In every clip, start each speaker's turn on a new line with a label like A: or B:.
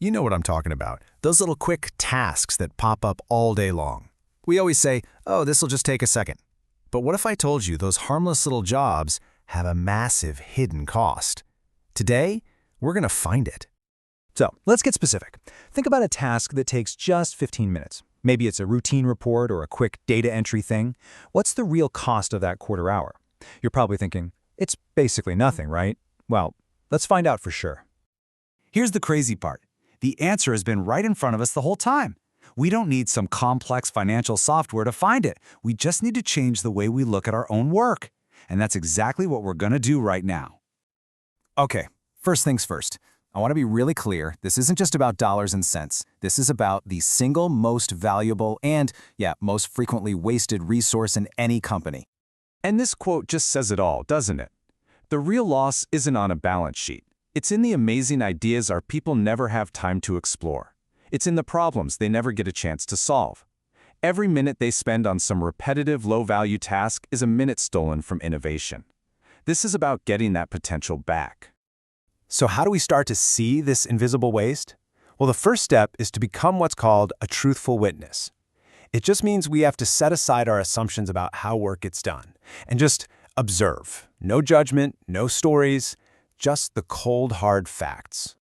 A: You know what I'm talking about. Those little quick tasks that pop up all day long. We always say, oh, this'll just take a second. But what if I told you those harmless little jobs have a massive hidden cost? Today, we're going to find it.
B: So let's get specific. Think about a task that takes just 15 minutes. Maybe it's a routine report or a quick data entry thing. What's the real cost of that quarter hour? You're probably thinking, it's basically nothing, right? Well, let's find out for sure.
C: Here's the crazy part. The answer has been right in front of us the whole time. We don't need some complex financial software to find it. We just need to change the way we look at our own work. And that's exactly what we're going to do right now.
D: Okay, first things first. I want to be really clear, this isn't just about dollars and cents. This is about the single most valuable and, most frequently wasted resource in any company.
C: And this quote just says it all, doesn't it? The real loss isn't on a balance sheet. It's in the amazing ideas our people never have time to explore. It's in the problems they never get a chance to solve. Every minute they spend on some repetitive, low-value task is a minute stolen from innovation. This is about getting that potential back.
A: So how do we start to see this invisible waste? Well, the first step is to become what's called a truthful witness. It just means we have to set aside our assumptions about how work gets done and just observe. No judgment, no stories, just the cold, hard facts.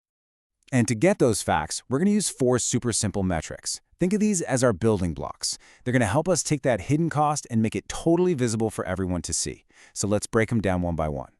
D: And to get those facts, we're going to use 4 super simple metrics. Think of these as our building blocks. They're going to help us take that hidden cost and make it totally visible for everyone to see. So let's break them down one by one.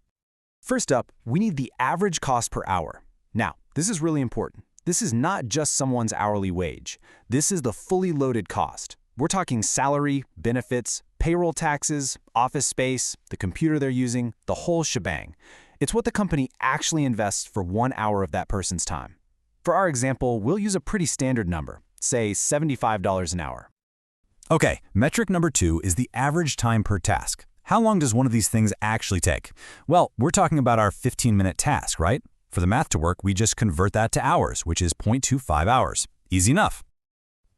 D: First up, we need the average cost per hour. Now, this is really important. This is not just someone's hourly wage. This is the fully loaded cost. We're talking salary, benefits, payroll taxes, office space, the computer they're using, the whole shebang. It's what the company actually invests for 1 hour of that person's time. For our example, we'll use a pretty standard number, say $75 an hour.
A: Okay, metric number 2 is the average time per task. How long does one of these things actually take? Well, we're talking about our 15-minute task, right? For the math to work, we just convert that to hours, which is 0.25 hours. Easy enough.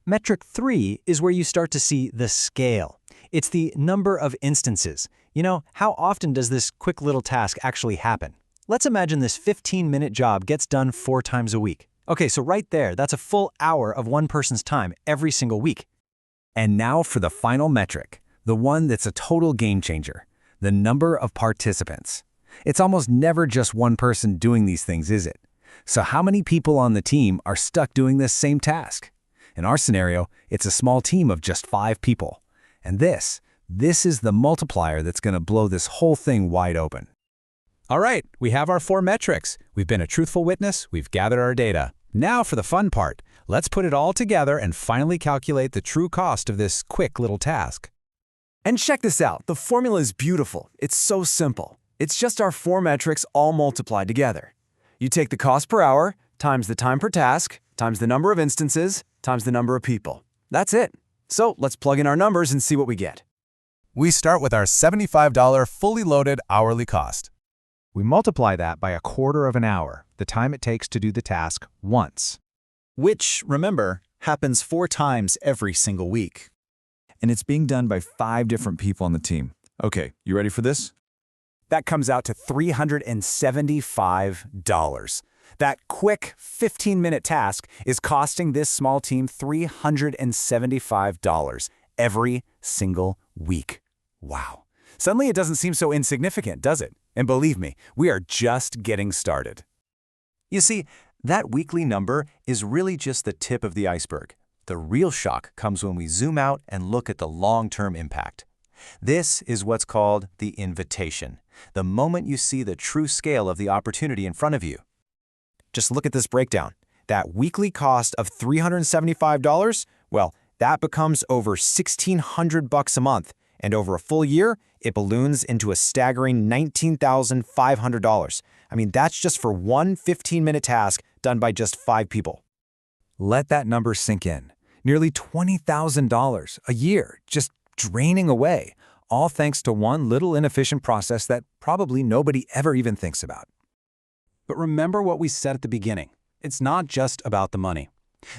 B: Metric 3 is where you start to see the scale. It's the number of instances. You know, how often does this quick little task actually happen? Let's imagine this 15-minute job gets done 4 times a week. Okay, so right there, that's a full hour of one person's time every single week.
D: And now for the final metric, the one that's a total game changer, the number of participants. It's almost never just one person doing these things, is it? So how many people on the team are stuck doing this same task? In our scenario, it's a small team of just 5 people. And this is the multiplier that's going to blow this whole thing wide open. All right, we have our 4 metrics. We've been a truthful witness, we've gathered our data. Now for the fun part. Let's put it all together and finally calculate the true cost of this quick little task.
E: And check this out, the formula is beautiful. It's so simple. It's just our 4 metrics all multiplied together. You take the cost per hour, times the time per task, times the number of instances, times the number of people. That's it. So let's plug in our numbers and see what we get.
A: We start with our $75 fully loaded hourly cost. We multiply that by 1/4 of an hour, the time it takes to do the task once.
F: Which, remember, happens 4 times every single week.
C: And it's being done by 5 different people on the team. Okay, you ready for this?
E: That comes out to $375. That quick 15-minute task is costing this small team $375 every single week. Wow. Suddenly it doesn't seem so insignificant, does it? And believe me, we are just getting started.
D: You see, that weekly number is really just the tip of the iceberg. The real shock comes when we zoom out and look at the long-term impact. This is what's called the invitation, the moment you see the true scale of the opportunity in front of you. Just look at this breakdown. That weekly cost of $375, well, that becomes over $1,600 a month, and over a full year, it balloons into a staggering $19,500. I mean, that's just for one 15-minute task done by just 5 people.
A: Let that number sink in. Nearly $20,000 a year, just draining away, all thanks to one little inefficient process that probably nobody ever even thinks about.
D: But remember what we said at the beginning. It's not just about the money.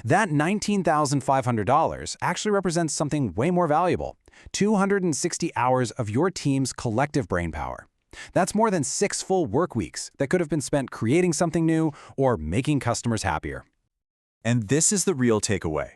D: That $19,500 actually represents something way more valuable, 260 hours of your team's collective brainpower. That's more than 6 full work weeks that could have been spent creating something new or making customers happier.
C: And this is the real takeaway.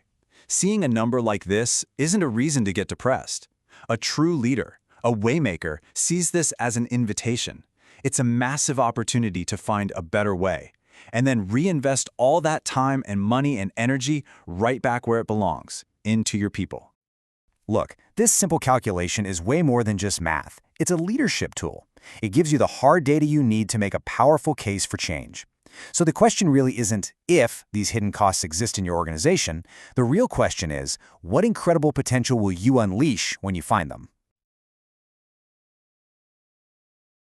C: Seeing a number like this isn't a reason to get depressed. A true leader, a waymaker, sees this as an invitation. It's a massive opportunity to find a better way, and then reinvest all that time and money and energy right back where it belongs, into your people.
D: Look, this simple calculation is way more than just math. It's a leadership tool. It gives you the hard data you need to make a powerful case for change. So the question really isn't if these hidden costs exist in your organization. The real question is, what incredible potential will you unleash when you find them?